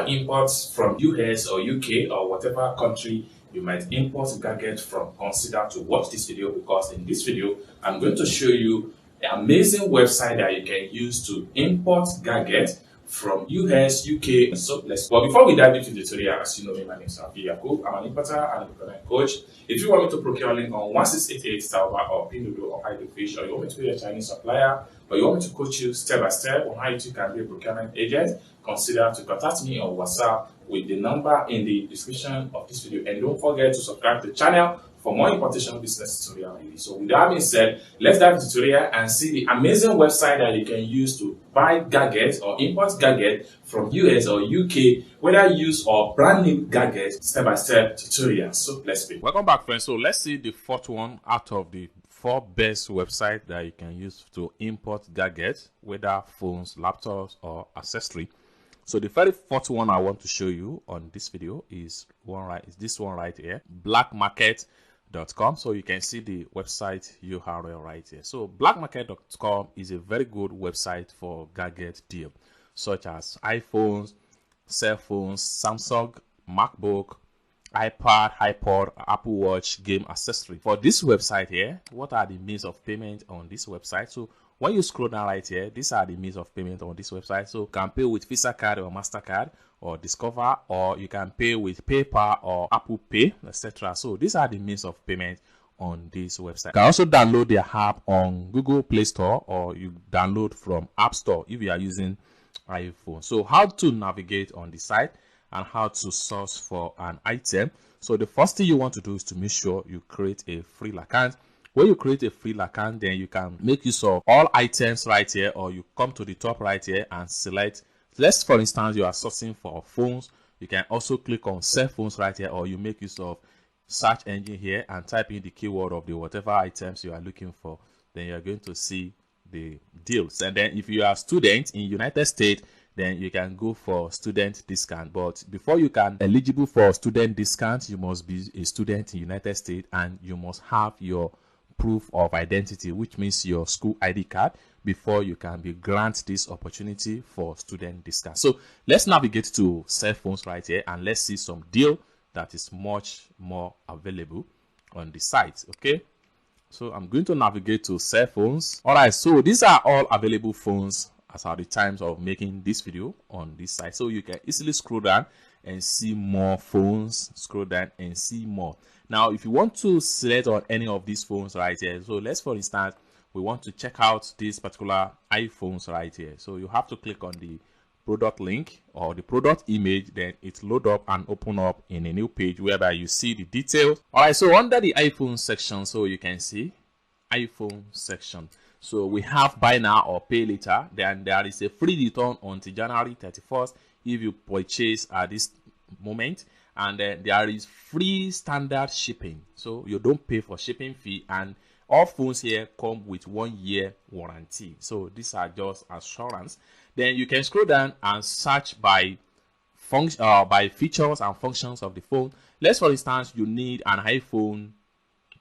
buy imports from US or UK or whatever country you might import gadget from, consider to watch this video, because in this video I'm going to show you an amazing website that you can use to import gadgets from US, UK, and so let's. But before we dive into the tutorial, as you know me, my name is Rafi Yakub. I'm an importer and a procurement coach. If you want me to procure a link on 1688 Salva or Pinduoduo or Fish, or you want me to be a Chinese supplier, or you want me to coach you step by step on how you can be a procurement agent, consider to contact me on WhatsApp with the number in the description of this video. And don't forget to subscribe to the channel for more importation business tutorial. So with that being said, let's dive into the tutorial and see the amazing website that you can use to buy gadgets or import gadgets from US or UK, whether used or brand new gadgets, step-by-step tutorial. So let's begin. Welcome back, friends. So let's see the fourth one out of the 4 best websites that you can use to import gadgets, whether phones, laptops, or accessory. So the very first one I want to show you on this video is this one right here, blackmarket.com. So you can see the website URL right here. So blackmarket.com is a very good website for gadget deal, such as iPhones, cell phones, Samsung, MacBook, iPad, iPod, Apple Watch, game accessory. For this website here, what are the means of payment on this website? So when you scroll down right here, these are the means of payment on this website. So you can pay with Visa card or MasterCard or Discover, or you can pay with PayPal or Apple Pay, etc. So these are the means of payment on this website. You can also download their app on Google Play Store, or you download from App Store if you are using iPhone. So how to navigate on the site and how to source for an item. So the first thing you want to do is to make sure you create a free account. When you create a free account, then you can make use of all items right here, or you come to the top right here and select. Let's, for instance, you are sourcing for phones. You can also click on cell phones right here, or you make use of search engine here and type in the keyword of the whatever items you are looking for. Then you are going to see the deals. And then if you are a student in United States, then you can go for student discount. But before you can eligible for student discount, you must be a student in United States and you must have your proof of identity, which means your school ID card, before you can be granted this opportunity for student discount. So let's navigate to cell phones right here and let's see some deal that is much more available on the site. Okay, so I'm going to navigate to cell phones. All right, so these are all available phones as at the times of making this video on this site. So you can easily scroll down and see more phones, scroll down and see more. Now if you want to select on any of these phones right here, so let's, for instance, we want to check out this particular iPhones right here. So you have to click on the product link or the product image, then it load up and open up in a new page whereby you see the details. All right, so under the iPhone section, so you can see iPhone section. So we have buy now or pay later. Then there is a free return until January 31st if you purchase at this moment. And then there is free standard shipping. So you don't pay for shipping fee, and all phones here come with 1 year warranty. So these are just assurance. Then you can scroll down and search by function, by features and functions of the phone. Let's, for instance, you need an iPhone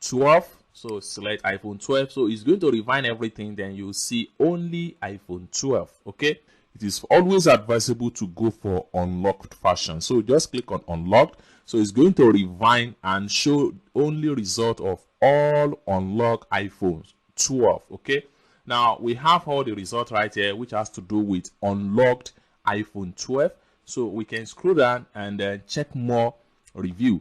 12. So select iPhone 12. So it's going to refine everything. Then you see only iPhone 12. Okay. It is always advisable to go for unlocked version. So just click on unlocked. So it's going to refine and show only result of all unlocked iPhones 12. Okay. Now we have all the results right here, which has to do with unlocked iPhone 12. So we can scroll down and then check more review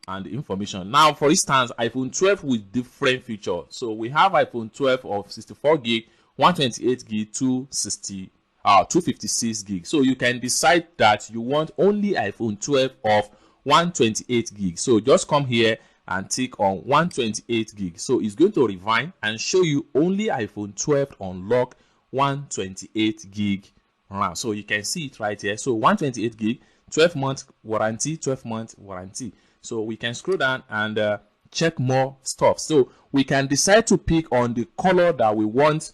and information. Now, for instance, iPhone 12 with different features. So we have iPhone 12 of 64 gig, 128 gig, 256 gig. So you can decide that you want only iPhone 12 of 128 gig. So just come here and tick on 128 gig. So it's going to refine and show you only iPhone 12 unlock 128 gig RAM. So you can see it right here. So 128 gig, 12-month warranty, 12-month warranty. So we can scroll down and check more stuff. So we can decide to pick on the color that we want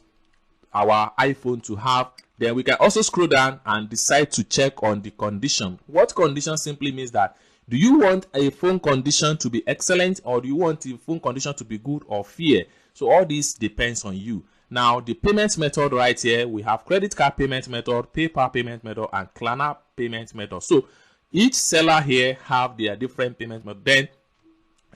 our iPhone to have. Then we can also scroll down and decide to check on the condition. What condition simply means that, do you want a phone condition to be excellent, or do you want the phone condition to be good or fair? So all this depends on you. Now the payment method right here, we have credit card payment method, PayPal payment method, and Klarna payment method. So each seller here have their different payment method. Then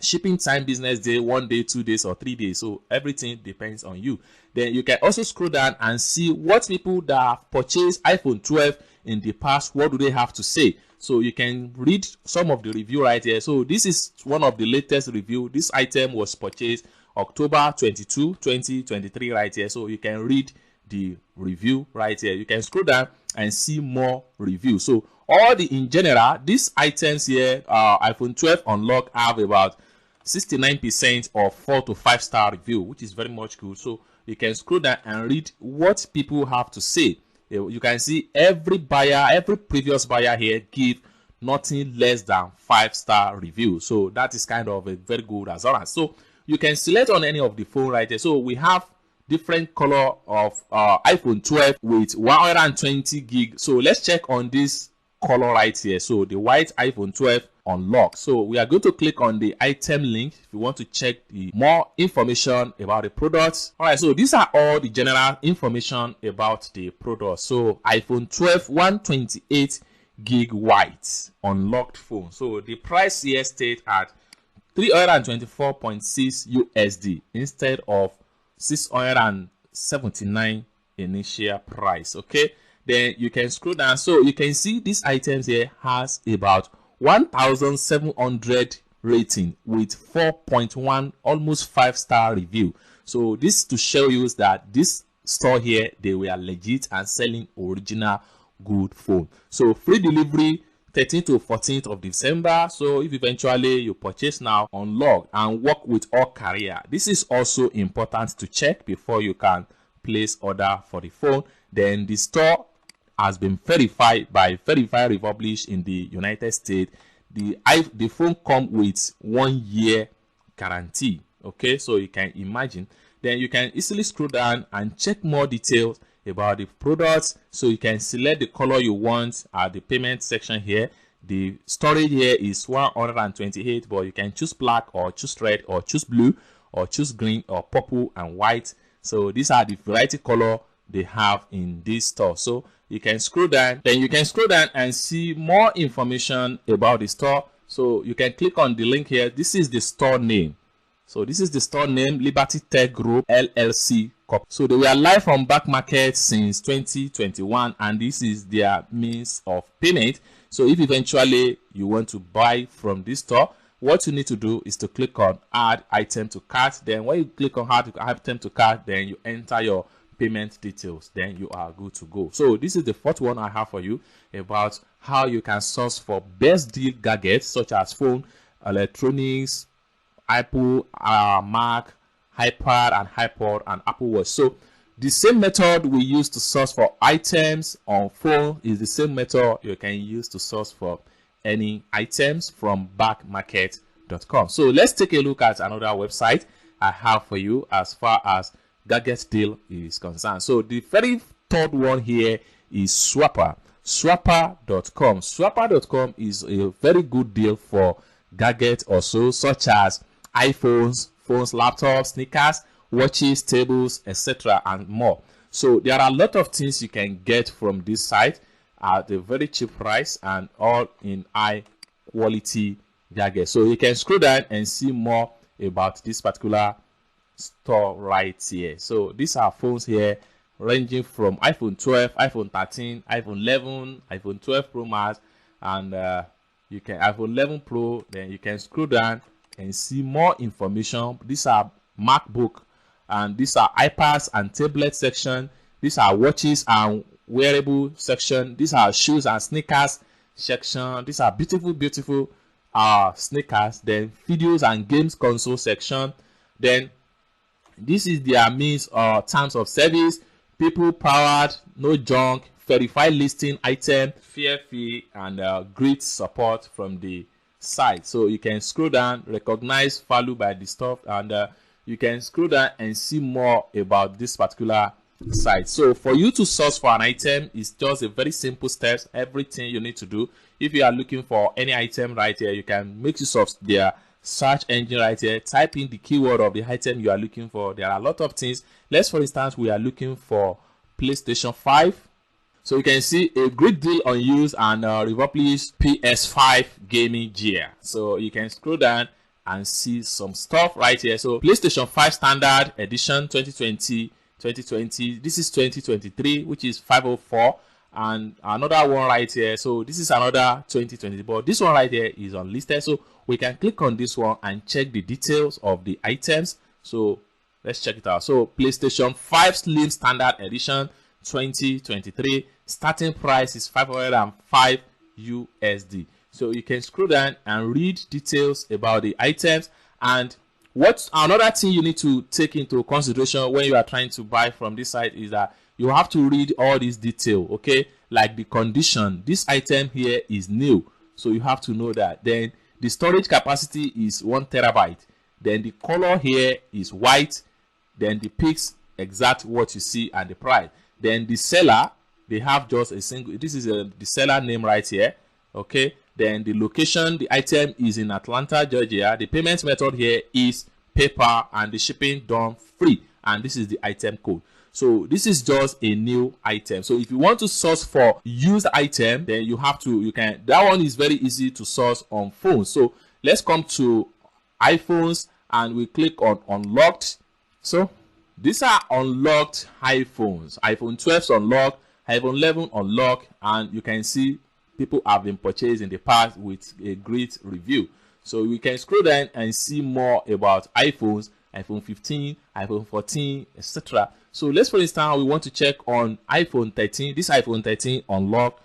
shipping time, business day, 1 day, 2 days, or 3 days. So everything depends on you. Then you can also scroll down and see what people that have purchased iPhone 12 in the past, what do they have to say. So you can read some of the review right here. So this is one of the latest review. This item was purchased October 22, 2023 right here. So you can read the review right here. You can scroll down and see more reviews. So all the in general, these items here, iPhone 12 Unlock, have about 69% of 4 to 5 star review, which is very much good. So you can scroll down and read what people have to say. You can see every buyer, every previous buyer here give nothing less than 5-star review. So that is kind of a very good assurance. So you can select on any of the phone right here. So we have different color of iPhone 12 with 120 gig. So let's check on this color right here. So the white iPhone 12 Unlock. So we are going to click on the item link if you want to check the more information about the products. All right, so these are all the general information about the product. So iPhone 12 128 gig white unlocked phone. So the price here stays at 324.6 USD instead of 679 initial price. Okay, then you can scroll down. So you can see these items here has about 1,700 rating with 4.1 almost 5-star review. So this to show you that this store here, they were legit and selling original good phone. So free delivery 13th to 14th of December. So if eventually you purchase now, unlock and work with all carrier. This is also important to check before you can place order for the phone. Then the store has been verified by Verify Republish in the United States. The phone comes with 1 year guarantee. Okay, so you can imagine. Then you can easily scroll down and check more details about the products. So you can select the color you want at the payment section here. The storage here is 128, but you can choose black or choose red or choose blue or choose green or purple and white. So these are the variety color they have in this store. So you can scroll down, then you can scroll down and see more information about the store. So you can click on the link here. This is the store name. So this is the store name, Liberty Tech Group LLC Corp. So they were live on Back Market since 2021, and this is their means of payment. So if eventually you want to buy from this store, what you need to do is to click on add item to cart. Then when you click on add item to cart, then you enter your payment details, then you are good to go. So this is the fourth one I have for you about how you can source for best deal gadgets such as phone, electronics, Apple, Mac, iPad and iPod and Apple Watch. So the same method we use to source for items on phone is the same method you can use to source for any items from backmarket.com. So let's take a look at another website I have for you as far as gadget deal is concerned. So the very third one here is Swapper. Swapper.com. Swapper.com is a very good deal for gadgets also, such as iPhones, phones, laptops, sneakers, watches, tables, etc. and more. So there are a lot of things you can get from this site at a very cheap price and all in high quality gadgets. So you can scroll down and see more about this particular store right here. So these are phones here ranging from iPhone 12, iPhone 13, iPhone 11, iPhone 12 Pro Max, and you can iPhone 11 Pro. Then you can scroll down and see more information. These are MacBook, and these are iPads and tablet section. These are watches and wearable section. These are shoes and sneakers section. These are beautiful sneakers. Then videos and games console section. Then this is their means or terms of service. People powered, no junk, verified listing item, fair fee, and great support from the site. So you can scroll down, recognize value by the stuff, and you can scroll down and see more about this particular site. So for you to source for an item is just a very simple steps. Everything you need to do, if you are looking for any item right here, you can make use of their search engine right here, type in the keyword of the item you are looking for. There are a lot of things. Let's, for instance, we are looking for PlayStation 5. So you can see a great deal on used and republished PS5 gaming gear. So you can scroll down and see some stuff right here. So PlayStation 5 Standard Edition 2020. This is 2023, which is 504. And another one right here. So this is another 2020, but this one right here is unlisted. So we can click on this one and check the details of the items. So let's check it out. So PlayStation 5 Slim Standard Edition 2023, starting price is 505 USD. So you can scroll down and read details about the items. And what's another thing you need to take into consideration when you are trying to buy from this site is that you have to read all these details, okay? Like the condition. This item here is new, so you have to know that. Then the storage capacity is 1 terabyte. Then the color here is white. Then the pics exact what you see and the price. Then the seller, they have just a single. This is the seller name right here, okay? Then the location, the item is in Atlanta, Georgia. The payment method here is PayPal, and the shipping done free. And this is the item code. So this is just a new item. So if you want to source for used item, then you have to, that one is very easy to source on phones. So let's come to iPhones and we click on unlocked. So these are unlocked iPhones. iPhone 12 is unlocked, iPhone 11 unlocked, and you can see people have been purchased in the past with a great review. So we can scroll down and see more about iPhones, iPhone 15, iPhone 14, etc. So let's, for instance, we want to check on iPhone 13. This iPhone 13 unlocked.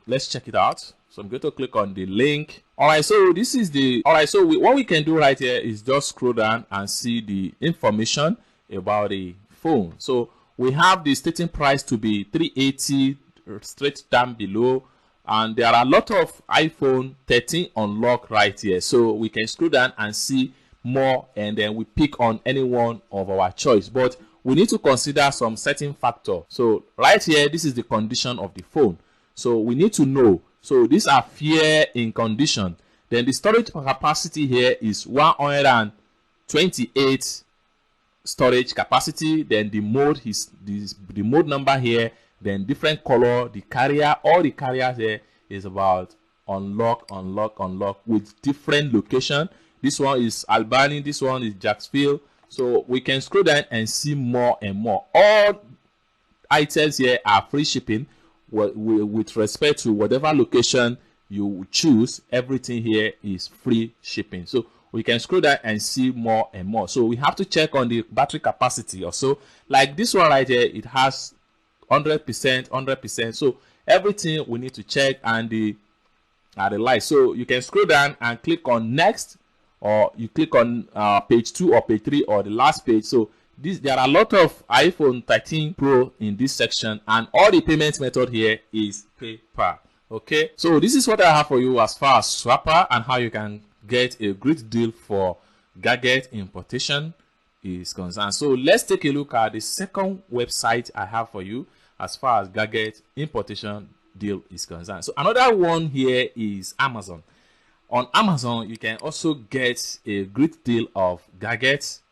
Let's check it out. So I'm going to click on the link. All right, so this is the, all right, so what we can do right here is just scroll down and see the information about the phone. So we have the starting price to be $380 straight down below, and there are a lot of iPhone 13 unlocked right here. So we can scroll down and see more, and then we pick on any one of our choice, but we need to consider some certain factor. So right here, this is the condition of the phone, so we need to know. So these are fair in condition. Then the storage capacity here is 128 storage capacity. Then the mode is the mode number here, then different color, the carrier, all the carriers here is about unlock with different location. This one is Albany, this one is Jacksonville. So we can scroll down and see more and more. All items here are free shipping with respect to whatever location you choose. Everything here is free shipping. So we can scroll down and see more and more. So we have to check on the battery capacity also. Like this one right here, it has 100%. So everything we need to check, and the light. So you can scroll down and click on next, or you click on page 2 or page 3 or the last page. So there are a lot of iPhone 13 Pro in this section, and all the payment method here is PayPal. Okay, so this is what I have for you as far as Swappa and how you can get a great deal for gadget importation is concerned. So let's take a look at the second website I have for you as far as gadget importation deal is concerned. So another one here is Amazon. On Amazon, you can also get a great deal of gadgets,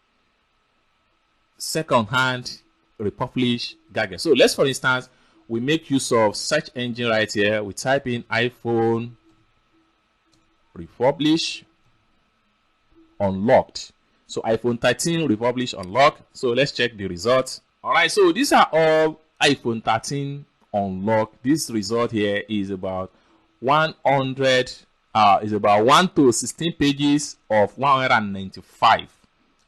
second-hand, republished gadgets. So let's, for instance, we make use of search engine right here. We type in iPhone republished unlocked. So iPhone 13 republished unlocked. So let's check the results. All right, so these are all iPhone 13 unlocked. This result here is about 100. Is about 1 to 16 pages of 195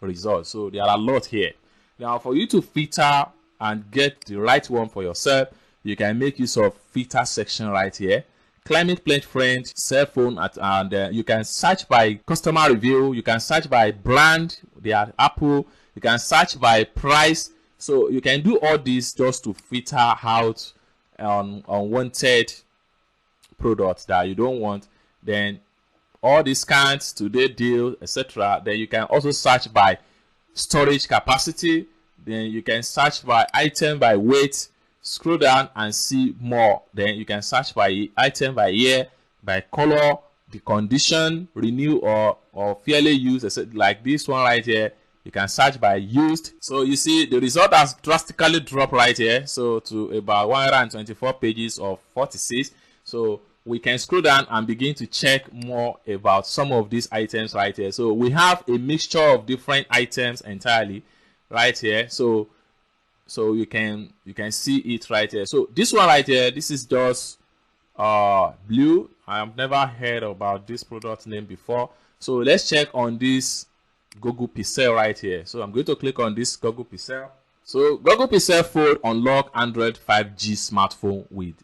results. So there are a lot here. Now, for you to filter and get the right one for yourself, you can make use of filter section right here. Climate pledge friend, cell phone, and you can search by customer review. You can search by brand. They are Apple. You can search by price. So you can do all this just to filter out unwanted products that you don't want. Then all discounts, today deal, etc. Then you can also search by storage capacity. Then you can search by item by weight. Scroll down and see more. Then you can search by item by year, by color, the condition, renew or fairly used, like this one right here. You can search by used. So you see the result has drastically dropped right here, so to about 124 pages of 46. So we can scroll down and begin to check more about some of these items right here. So we have a mixture of different items entirely right here. So you can see it right here. So this one right here, this is just blue. I have never heard about this product name before. So let's check on this Google Pixel right here. So I'm going to click on this Google Pixel. So Google Pixel Fold unlock Android 5G smartphone with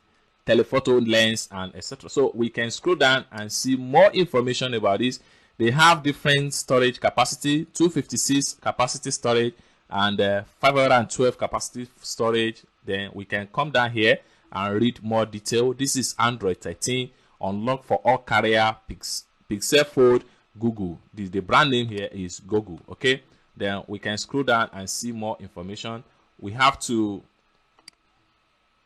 telephoto lens and etc. So we can scroll down and see more information about this. They have different storage capacity, 256 capacity storage and 512 capacity storage. Then we can come down here and read more detail. This is Android 13 unlock for all carrier Pixel Fold Google. The brand name here is Google. Okay, then we can scroll down and see more information. We have to,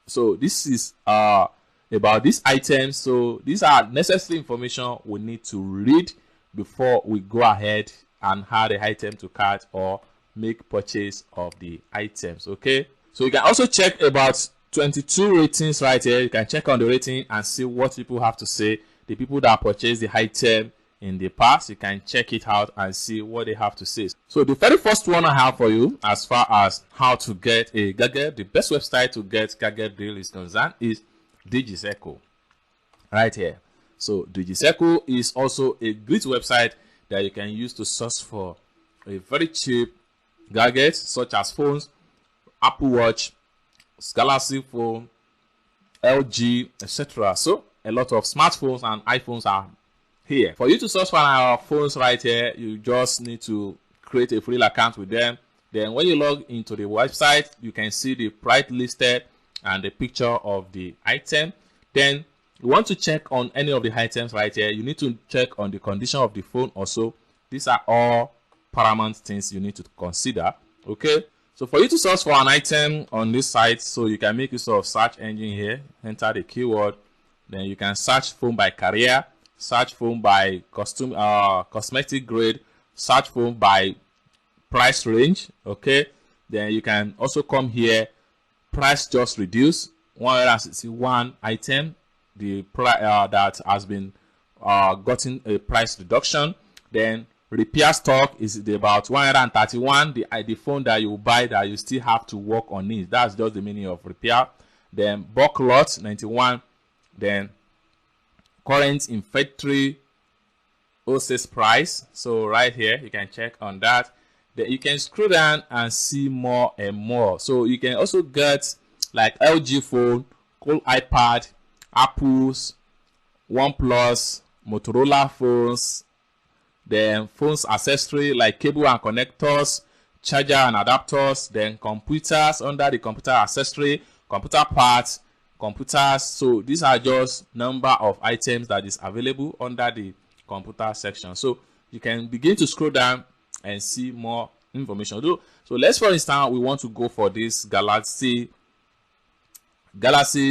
so this is about these items. So these are necessary information we need to read before we go ahead and add the item to cart or make purchase of the items. Okay, so you can also check about 22 ratings right here. You can check on the rating and see what people have to say. The people that purchased the item in the past, you can check it out and see what they have to say. So the very first one I have for you as far as how to get a gadget, the best website to get gadget deal is concerned is DigiCircle right here. So DigiCircle is also a great website that you can use to search for a very cheap gadgets such as phones, Apple Watch, Galaxy phone, LG, etc. So a lot of smartphones and iPhones are here. For you to search for our phones right here, you just need to create a free account with them. Then when you log into the website, you can see the price listed and the picture of the item. Then you want to check on any of the items right here. You need to check on the condition of the phone also. These are all paramount things you need to consider. Okay, so for you to search for an item on this site, so you can make use of search engine here, enter the keyword, then you can search phone by carrier, search phone by cosmetic grade, search phone by price range. Okay, then you can also come here, price just reduced, 161 item, the that has been gotten a price reduction. Then repair stock is about 131, the phone that you buy that you still have to work on it. That's just the meaning of repair. Then bulk lot 91. Then current inventory 06 price. So right here you can check on that. Then you can scroll down and see more and more. So you can also get like LG phone, cool iPad, Apple's, OnePlus, Motorola phones, then phones accessory like cable and connectors, charger and adapters, then computers under the computer accessory, computer parts, computers. So these are just number of items that is available under the computer section. So you can begin to scroll down and see more information. So let's, for instance, we want to go for this Galaxy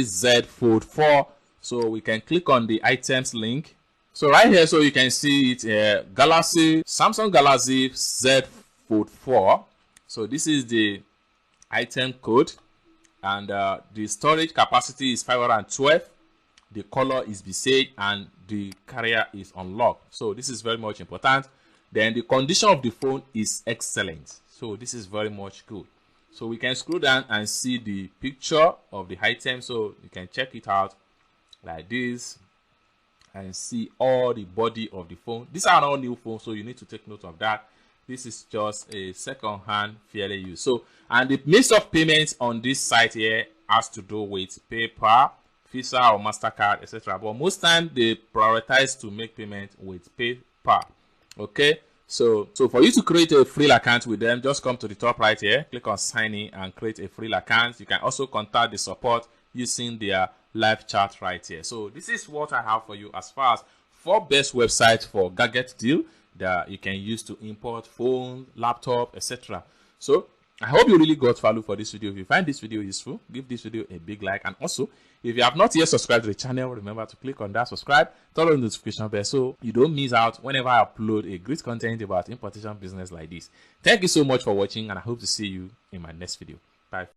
Z Fold 4. So we can click on the items link. So right here, so you can see it here, Samsung Galaxy Z Fold 4. So this is the item code, and the storage capacity is 512. The color is beige and the carrier is unlocked. So this is very much important. Then the condition of the phone is excellent. So this is very much good. So we can scroll down and see the picture of the item. So you can check it out like this and see all the body of the phone. These are all new phones, so you need to take note of that. This is just a second-hand fairly used. So, and the means of payments on this site here has to do with PayPal, Visa or MasterCard, etc. But most time they prioritize to make payment with PayPal. Okay, so for you to create a free account with them, just come to the top right here, click on sign in and create a free account. You can also contact the support using their live chat right here. So this is what I have for you as far as 4 best websites for gadget deal that you can use to import phone, laptop, etc. So I hope you really got value for this video. If you find this video useful, give this video a big like. And also, if you have not yet subscribed to the channel, remember to click on that subscribe, turn on the notification bell so you don't miss out whenever I upload a great content about importation business like this. Thank you so much for watching, and I hope to see you in my next video. Bye.